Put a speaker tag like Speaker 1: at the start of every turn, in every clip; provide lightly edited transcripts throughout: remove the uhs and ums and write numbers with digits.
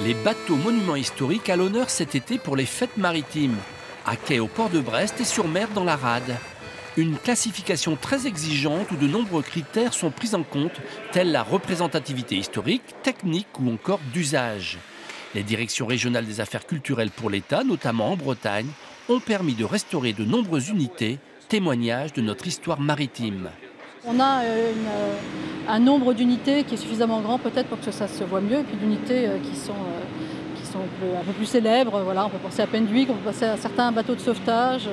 Speaker 1: Les bateaux monuments historiques à l'honneur cet été pour les fêtes maritimes, à quai au port de Brest et sur mer dans la Rade. Une classification très exigeante où de nombreux critères sont pris en compte, tels la représentativité historique, technique ou encore d'usage. Les directions régionales des affaires culturelles pour l'État, notamment en Bretagne, ont permis de restaurer de nombreuses unités, témoignages de notre histoire maritime.
Speaker 2: On a un nombre d'unités qui est suffisamment grand peut-être pour que ça se voit mieux, et puis d'unités qui sont un peu plus célèbres. Voilà, on peut penser à Penduic, on peut penser à certains bateaux de sauvetage,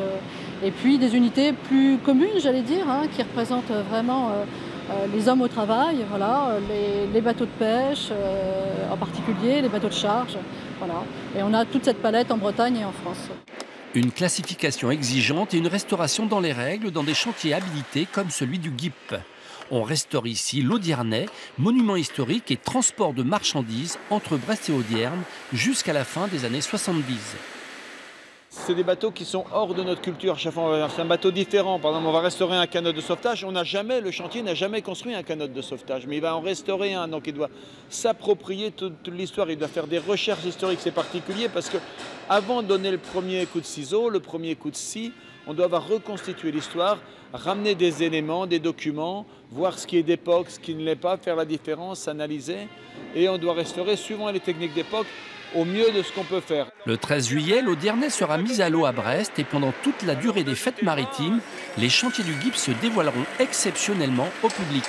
Speaker 2: et puis des unités plus communes, j'allais dire, hein, qui représentent vraiment les hommes au travail, voilà, les bateaux de pêche en particulier, les bateaux de charge. Voilà. Et on a toute cette palette en Bretagne et en France.
Speaker 1: Une classification exigeante et une restauration dans les règles dans des chantiers habilités comme celui du GIP. On restaure ici l'Audiernais, monument historique et transport de marchandises entre Brest et Audierne jusqu'à la fin des années 70.
Speaker 3: C'est des bateaux qui sont hors de notre culture. Chaque fois, c'est un bateau différent. Par exemple, on va restaurer un canot de sauvetage. Le chantier n'a jamais construit un canot de sauvetage, mais il va en restaurer un. Donc il doit s'approprier toute l'histoire. Il doit faire des recherches historiques. C'est particulier parce que avant de donner le premier coup de ciseau, le premier coup de scie, on doit avoir reconstitué l'histoire, ramener des éléments, des documents, voir ce qui est d'époque, ce qui ne l'est pas, faire la différence, analyser. Et on doit restaurer, suivant les techniques d'époque, au mieux de ce qu'on peut faire.
Speaker 1: Le 13 juillet, l'Audiernais sera mis à l'eau à Brest et pendant toute la durée des fêtes maritimes, les chantiers du GIP se dévoileront exceptionnellement au public.